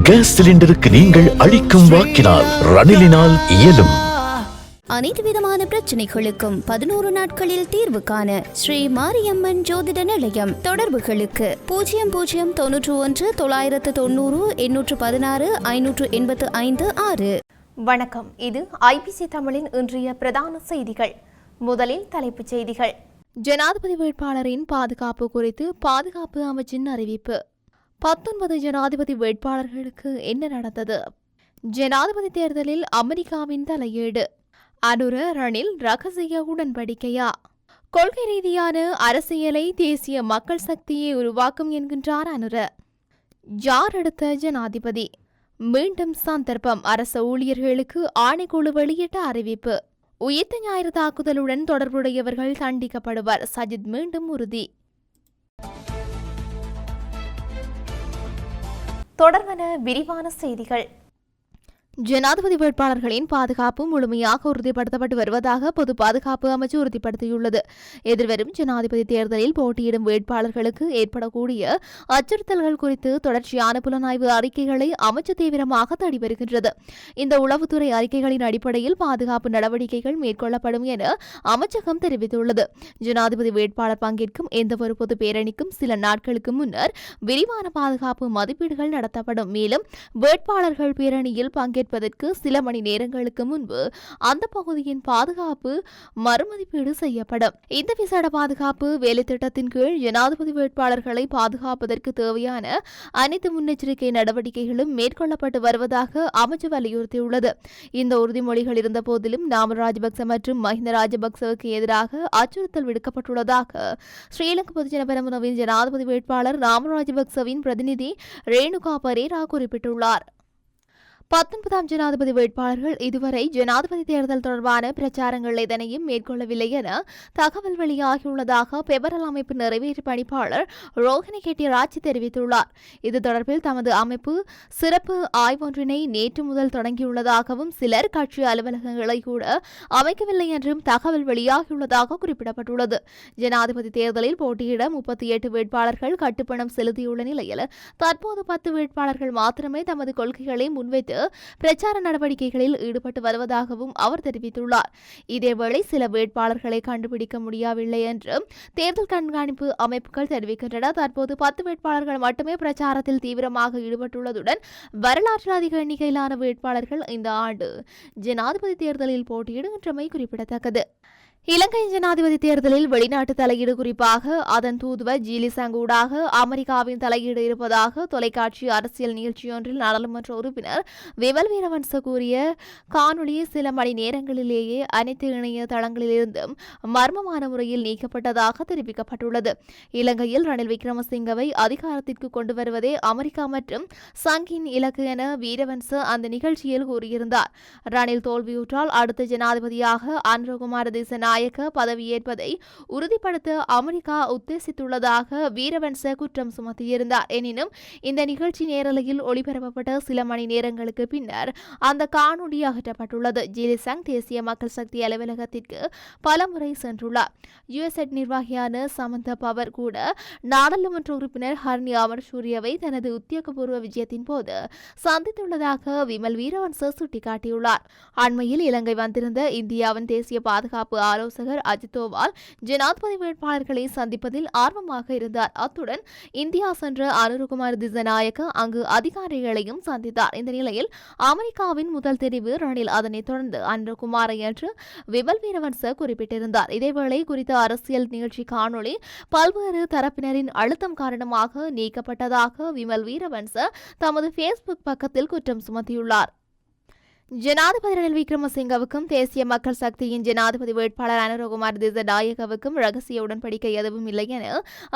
Case சிலிண்டருக்கு நீங்கள் அளிக்கும் வாக்கினால் ரணிலினால் இயலும். அனைத்து விதமான பிரச்சனைகளுக்கும் 11 நாட்களில் தீர்வு காண ஸ்ரீ மாரியம்மன் ஜோதிட நிலையம். தொடர்புகளுக்கு 0091 990 816 585 6. வணக்கம், இது ஐபிசி தமிழின் இன்றைய பிரதான செய்திகள். முதலில் தலைப்புச் செய்திகள். ஜனாதிபதி வேட்பாளரின் பாதுகாப்பு குறித்து பாதுகாப்பு அமைச்சின் அறிவிப்பு. 19 ஜனாதிபதி வேட்பாளர்களுக்கு என்ன நடந்தது? ஜனாதிபதி தேர்தலில் அமெரிக்காவின் தலையீடு. அனுர ரணில் ரகசிய உடன்படிக்கையா? கொள்கை ரீதியான அரசியலை தேசிய மக்கள் சக்தியை உருவாக்கும் என்கின்றார் அனுர. யார் அடுத்த ஜனாதிபதி? மீண்டும் சந்தர்ப்பம். அரச ஊழியர்களுக்கு ஆணைக்குழு வெளியிட்ட அறிவிப்பு. உயிர்த்த ஞாயிறு தாக்குதலுடன் தொடர்புடையவர்கள் தண்டிக்கப்படுவர். சஜித் மீண்டும் உறுதி. தொடர்பான விரிவான செய்திகள். ஜனாதிபதி வேட்பாளர்களின் பாதுகாப்பு முழுமையாக உறுதிப்படுத்தப்பட்டு வருவதாக பொது பாதுகாப்பு அமைச்சு உறுதிப்படுத்தியுள்ளது. எதிர்வரும் ஜனாதிபதி தேர்தலில் போட்டியிடும் வேட்பாளர்களுக்கு ஏற்படக்கூடிய அச்சுறுத்தல்கள் குறித்து தொடர்ச்சியான புலனாய்வு அறிக்கைகளை அமைச்சு தீவிரமாக தேடி வருகின்றது. இந்த உளவுத்துறை அறிக்கைகளின் அடிப்படையில் பாதுகாப்பு நடவடிக்கைகள் மேற்கொள்ளப்படும் என அமைச்சகம் தெரிவித்துள்ளது. ஜனாதிபதி வேட்பாளர் பங்கேற்கும் எந்தவொரு பொது பேரணிக்கும் சில நாட்களுக்கு முன்னர் விரிவான பாதுகாப்பு மதிப்பீடுகள் நடத்தப்படும். மேலும் வேட்பாளர்கள் பேரணியில் பங்கேற்பதற்கு சில மணி நேரங்களுக்கு முன்பு அந்த பகுதியின் பாதுகாப்பு மறுமதிப்பீடு செய்யப்படும். இந்த விசேட பாதுகாப்பு வேலை திட்டத்தின் கீழ் ஜனாதிபதி வேட்பாளர்களை பாதுகாப்பதற்கு தேவையான அனைத்து முன்னெச்சரிக்கை நடவடிக்கைகளும் மேற்கொள்ளப்பட்டு வருவதாக அமைச்சு வலியுறுத்தியுள்ளது. இந்த உறுதிமொழிகள் இருந்த போதிலும் நாமல் ராஜபக்ச மற்றும் மஹிந்த ராஜபக்சவுக்கு எதிராக அச்சுறுத்தல் விடுக்கப்பட்டுள்ளதாக ஸ்ரீலங்கா பொதுஜன பெரமுனவின் ஜனாதிபதி வேட்பாளர் நாமல் ராஜபக்சவின் பிரதிநிதி ரேணுகா பரேரா குறிப்பிட்டுள்ளார். 19ஆம் ஜனாதிபதி வேட்பாளர்கள் இதுவரை ஜனாதிபதி தேர்தல் தொடர்பான பிரச்சாரங்கள் எதனையும் மேற்கொள்ளவில்லை என தகவல் வெளியாகியுள்ளதாக பெபரல் அமைப்பு நிறைவேற்று பணிப்பாளர் ரோஹிணி கெட்டிராட்சி தெரிவித்துள்ளார். இது தொடர்பில் தமது அமைப்பு சிறப்பு ஆய்வொன்றினை நேற்று முதல் தொடங்கியுள்ளதாகவும் சிலர் கட்சி அலுவலகங்களை கூட அமைக்கவில்லை என்றும் தகவல் வெளியாகியுள்ளதாக குறிப்பிடப்பட்டுள்ளது. ஜனாதிபதி தேர்தலில் போட்டியிட 38 வேட்பாளர்கள் கட்டுப்பணம் செலுத்தியுள்ள நிலையில் தற்போது 10 வேட்பாளர்கள் மாத்திரமே தமது கொள்கைகளை முன்வைத்து பிரச்சார நடவடிக்கைகளில் ஈடுபட்டு வருவதாகவும் அவர் தெரிவித்துள்ளார். இதேவேளை சில வேட்பாளர்களை கண்டுபிடிக்க முடியவில்லை என்று தேர்தல் கண்காணிப்பு அமைப்புகள் தெரிவிக்கின்றன. தற்போது 10 வேட்பாளர்கள் மட்டுமே பிரச்சாரத்தில் தீவிரமாக ஈடுபட்டுள்ளதுடன் வரலாற்றில் அதிக எண்ணிக்கையிலான வேட்பாளர்கள் இந்த ஆண்டு ஜனாதிபதி தேர்தலில் போட்டியிடுகின்றமை குறிப்பிடத்தக்கது. இலங்கை ஜனாதிபதி தேர்தலில் வெளிநாட்டு தலையீடு, குறிப்பாக அதன் தூதுவர் ஜீலிசங் ஊடாக அமெரிக்காவின் தலையீடு இருப்பதாக தொலைக்காட்சி அரசியல் நிகழ்ச்சியொன்றில் நாடாளுமன்ற உறுப்பினர் விமல் வீரவன்ச கூறிய காணொலி சில மணி நேரங்களிலேயே அனைத்து இணைய தளங்களிலிருந்தும் மர்மமான முறையில் நீக்கப்பட்டதாக தெரிவிக்கப்பட்டுள்ளது. இலங்கையில் ரணில் விக்ரமசிங்கவை அதிகாரத்திற்கு கொண்டு வருவதே அமெரிக்கா மற்றும் சங்கின் இலக்கு என வீரவன்ச அந்த நிகழ்ச்சியில் கூறியிருந்தார். ரணில் தோல்வியுற்றால் அடுத்த ஜனாதிபதியாக அனுரகுமார திசாநாயக்க பதவியேற்பதை உறுதிப்படுத்த அமெரிக்கா உத்தேசித்துள்ளதாக வீரவன்ச குற்றம் சுமத்தியிருந்தார். எனினும் இந்த நிகழ்ச்சி நேரலையில் ஒளிபரப்பப்பட்ட சில மணி நேரங்களுக்கு பின்னர் அந்த காணொலி அகற்றப்பட்டுள்ளது. ஜீலிசங் தேசிய மக்கள் சக்தி அலுவலகத்திற்கு பலமுறை சென்றுள்ளார். யுஎஸ்எட் நிர்வாகியான சமந்த பவர் கூட நாடாளுமன்ற உறுப்பினர் ஹர்னி அமர் சூரியவை தனது உத்தியோகபூர்வ விஜயத்தின் போது சந்தித்துள்ளதாக விமல் வீரவன்ச சுட்டிக்காட்டியுள்ளார். அண்மையில் இலங்கை வந்திருந்த இந்தியாவின் தேசிய பாதுகாப்பு ஆலோசகர் அஜித் தோவால் ஜனாதிபதி வேட்பாளர்களை சந்திப்பதில் ஆர்வமாக இருந்தார். அத்துடன் இந்தியா சென்ற அனுரகுமார் திசாநாயக்க அங்கு அதிகாரிகளையும் சந்தித்தார். இந்த நிலையில் அமெரிக்காவின் முதல் தெரிவு ரணில், அதனைத் தொடர்ந்து அனுரகுமார் என்று விமல் வீரவன்ச குறிப்பிட்டிருந்தார். இதேவேளை குறித்த அரசியல் நிகழ்ச்சி காணொலி பல்வேறு தரப்பினரின் அழுத்தம் காரணமாக நீக்கப்பட்டதாக விமல் வீரவன்ச தமது ஃபேஸ்புக் பக்கத்தில் குற்றம் சுமத்தியுள்ளார். ஜனாதிபதி ரணில் விக்ரமசிங்கவுக்கும் தேசிய மக்கள் சக்தியின் ஜனாதிபதி வேட்பாளர் அனுரகுமார் திசாநாயக்கவுக்கும் ரகசிய உடன்படிக்கை எதுவும் இல்லை என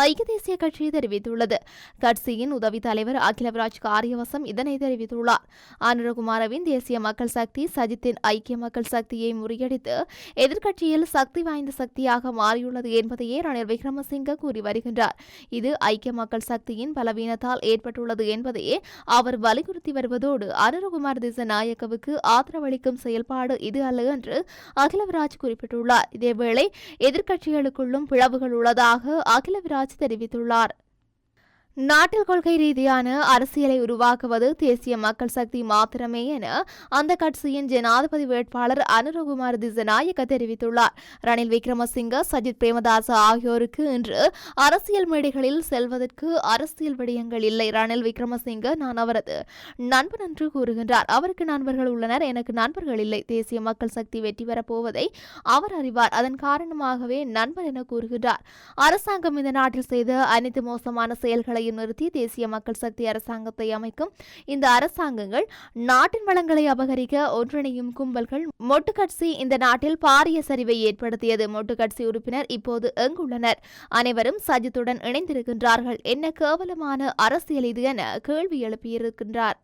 ஐக்கிய தேசிய கட்சி தெரிவித்துள்ளது. கட்சியின் உதவி தலைவர் அகிலவிராஜ் காரியவசம் இதனை தெரிவித்துள்ளார். அனுரகுமாரவின் தேசிய மக்கள் சக்தி சஜித்தின் ஐக்கிய மக்கள் சக்தியை முறியடித்து எதிர்க்கட்சியில் சக்தி வாய்ந்த சக்தியாக மாறியுள்ளது என்பதையே ரணில் விக்ரமசிங்க கூறி வருகின்றார். இது ஐக்கிய மக்கள் சக்தியின் பலவீனத்தால் ஏற்பட்டுள்ளது என்பதையே அவர் வலியுறுத்தி வருவதோடு அனுரகுமார் திசாநாயக்கவுக்கு ஆதரவளிக்கும் செயல்பாடு இது அல்ல என்று அகிலவிராஜ் குறிப்பிட்டுள்ளார். இதேவேளை எதிர்க்கட்சிகளுக்குள்ளும் பிளவுகள் உள்ளதாக அகிலவிராஜ் தெரிவித்துள்ளார். நாட்டில் கொள்கை ரீதியான அரசியலை உருவாக்குவது தேசிய மக்கள் சக்தி மாத்திரமே என அந்த கட்சியின் ஜனாதிபதி வேட்பாளர் அனுரகுமார் திசநாயக்க தெரிவித்துள்ளார். ரணில் விக்ரமசிங்க, சஜித் பிரேமதாச ஆகியோருக்கு இன்று அரசியல் மேடைகளில் செல்வதற்கு அரசியல் விடயங்கள் இல்லை. ரணில் விக்ரமசிங்க நான் அவரது நண்பன் என்று கூறுகின்றார். அவருக்கு நண்பர்கள் உள்ளனர், எனக்கு நண்பர்கள் இல்லை. தேசிய மக்கள் சக்தி வெற்றி பெறப் போவதை அவர் அறிவார். அதன் காரணமாகவே நண்பர் என கூறுகின்றார். அரசாங்கம் இந்த நாட்டில் செய்த அனைத்து மோசமான செயல்களை நிறுத்தி தேசிய மக்கள் சக்தி அரசாங்கத்தை அமைக்கும் இந்த அரசாங்கங்கள் நாட்டின் வளங்களை அபகரிக்க ஒன்றிணையும் கும்பல்கள். மொட்டு கட்சி இந்த நாட்டில் பாரிய சரிவை ஏற்படுத்தியது. மொட்டு கட்சி உறுப்பினர் இப்போது எங்குள்ளனர்? அனைவரும் சஜித்துடன் இணைந்திருக்கின்றார்கள். என்ன கேவலமான அரசியல் இது என கேள்வி எழுப்பியிருக்கின்றார்.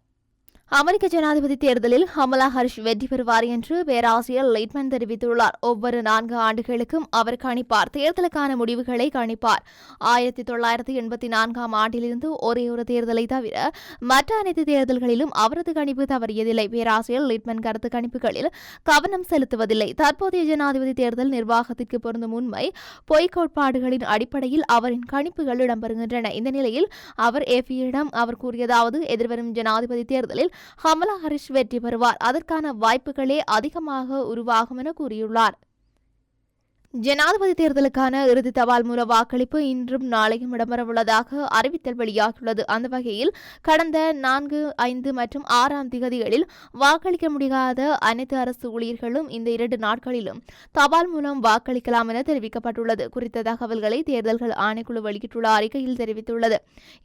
அமெரிக்க ஜனாதிபதி தேர்தலில் கமலா ஹாரிஸ் வெற்றி பெறுவார் என்று பேராசிரியர் லைட்மன் தெரிவித்துள்ளார். ஒவ்வொரு 4 ஆண்டுகளுக்கும் அவர் கணிப்பார். தேர்தலுக்கான முடிவுகளை கணிப்பார். 1984 ஆண்டிலிருந்து ஒரே ஒரு தேர்தலை தவிர மற்ற அனைத்து தேர்தல்களிலும் அவரது கணிப்பு தவறியதில்லை. பேராசிரியர் லைட்மன் கருத்து கணிப்புகளில் கவனம் செலுத்துவதில்லை. தற்போதைய ஜனாதிபதி தேர்தல் நிர்வாகத்திற்கு பொருந்தும் உண்மை பொய்க் கோட்பாடுகளின் அடிப்படையில் அவரின் கணிப்புகள் இடம்பெறுகின்றன. இந்த நிலையில் அவர் ஏபியிடம் அவர் கூறியதாவது, எதிர்வரும் ஜனாதிபதி தேர்தலில் கமலா ஹாரிஸ் வெற்றி பெறுவார். அதற்கான வாய்ப்புகளே அதிகமாக உருவாகும் என கூறியுள்ளார். ஜனாதிபதி தேர்தலுக்கான இறுதி தபால் மூல வாக்களிப்பு இன்றும் நாளையும் இடம்பெறவுள்ளதாக அறிவித்தல் வெளியாகியுள்ளது. அந்த வகையில் கடந்த 4, 5 மற்றும் 6ஆம் திகதிகளில் வாக்களிக்க முடியாத அனைத்து அரசு ஊழியர்களும் இந்த 2 நாட்களிலும் தபால் மூலம் வாக்களிக்கலாம் என தெரிவிக்கப்பட்டுள்ளது. குறித்த தகவல்களை தேர்தல்கள் ஆணைக்குழு வெளியிட்டுள்ள அறிக்கையில் தெரிவித்துள்ளது.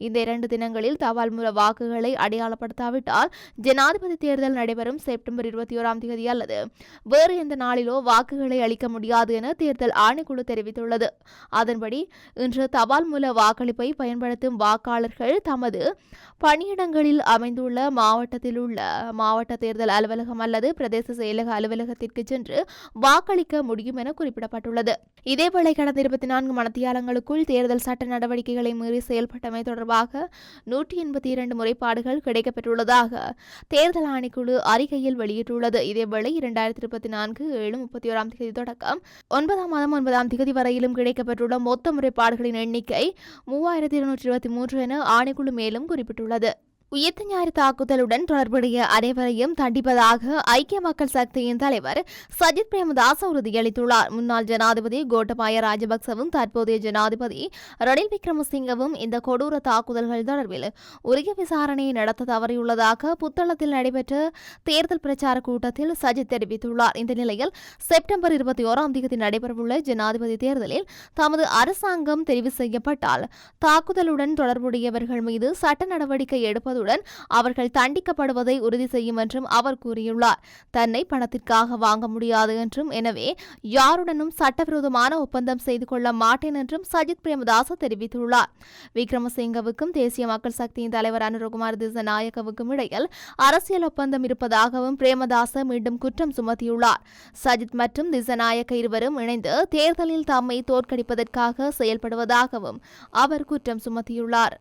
இந்த 2 தினங்களில் தபால் மூல வாக்குகளை அடையாளப்படுத்தாவிட்டால் ஜனாதிபதி தேர்தல் நடைபெறும் செப்டம்பர் 21ஆம் திகதி அல்லது வேறு எந்த நாளிலோ வாக்குகளை அளிக்க முடியாது என தேர்தல் ஆணைக்குழு தெரிவித்துள்ளது. அதன்படி இன்று தபால் மூல வாக்களிப்பை பயன்படுத்தும் வாக்காளர்கள் தமது பணியிடங்களில் அமைந்துள்ள மாவட்டத்தில் உள்ள மாவட்ட தேர்தல் அலுவலகம் அல்லது பிரதேச செயலக அலுவலகத்திற்கு சென்று வாக்களிக்க முடியும் என குறிப்பிடப்பட்டுள்ளது. இதேவேளை கடந்த 24 மணித்தியாலங்களுக்குள் தேர்தல் சட்ட நடவடிக்கைகளை மீறி செயல்பட்டமை தொடர்பாக 182 முறைப்பாடுகள் கிடைக்கப்பெற்றுள்ளதாக தேர்தல் ஆணைக்குழு அறிக்கையில் வெளியிட்டுள்ளது. இதேவேளை 2024 7/31ஆம் தேதி தொடக்கம் 9ஆம் மாதம் 9ஆம் தேதி வரையிலும் கிடைக்கப்பெற்றுள்ள மொத்த முறைப்பாடுகளின் எண்ணிக்கை 3223 என ஆணைக்குழு மேலும் குறிப்பிட்டுள்ளது. உயிர்த்த ஞாயிறு தாக்குதலுடன் தொடர்புடைய அனைவரையும் தண்டிப்பதாக ஐக்கிய மக்கள் சக்தியின் தலைவர் சஜித் பிரேமதாச உறுதியளித்துள்ளார். முன்னாள் ஜனாதிபதி கோட்டபாய ராஜபக்சவும் தற்போதைய ஜனாதிபதி ரணில் விக்ரமசிங்கவும் இந்த கொடூர தாக்குதல்கள் தொடர்பில் உரிய விசாரணையை நடத்த தவறியுள்ளதாக புத்தளத்தில் நடைபெற்ற தேர்தல் பிரச்சார கூட்டத்தில் சஜித் தெரிவித்துள்ளார். இந்த நிலையில் செப்டம்பர் 21ஆம் தேதி நடைபெறவுள்ள ஜனாதிபதி தேர்தலில் தமது அரசாங்கம் தெரிவு செய்யப்பட்டால் தாக்குதலுடன் தொடர்புடையவர்கள் மீது சட்ட நடவடிக்கை எடுப்பது அவர்கள் தண்டிக்கப்படுவதை உறுதி செய்யும் என்றும் அவர் கூறியுள்ளார். தன்னை பணத்திற்காக வாங்க முடியாது என்றும், எனவே யாருடனும் சட்டவிரோதமான ஒப்பந்தம் செய்து கொள்ள மாட்டேன் என்றும் சஜித் பிரேமதாச தெரிவித்துள்ளார். விக்ரமசிங்கவுக்கும் தேசிய மக்கள் சக்தியின் தலைவர் அனுரகுமார் திசநாயக்கவுக்கும் இடையில் அரசியல் ஒப்பந்தம் இருப்பதாகவும் பிரேமதாச மீண்டும் குற்றம் சுமத்தியுள்ளார். சஜித் மற்றும் திசநாயக்க இருவரும் இணைந்து தேர்தலில் தம்மை தோற்கடிப்பதற்காக செயல்படுவதாகவும் அவர் குற்றம் சுமத்தியுள்ளார்.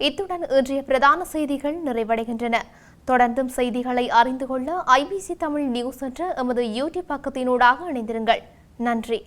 இத்துடன் இன்றைய பிரதான செய்திகள் நிறைவடைகின்றன. தொடர்ந்தும் செய்திகளை அறிந்து கொள்ள IBC தமிழ் நியூஸ் என்ற எமது யூடியூப் பக்கத்தினூடாக இணைந்திருங்கள். நன்றி.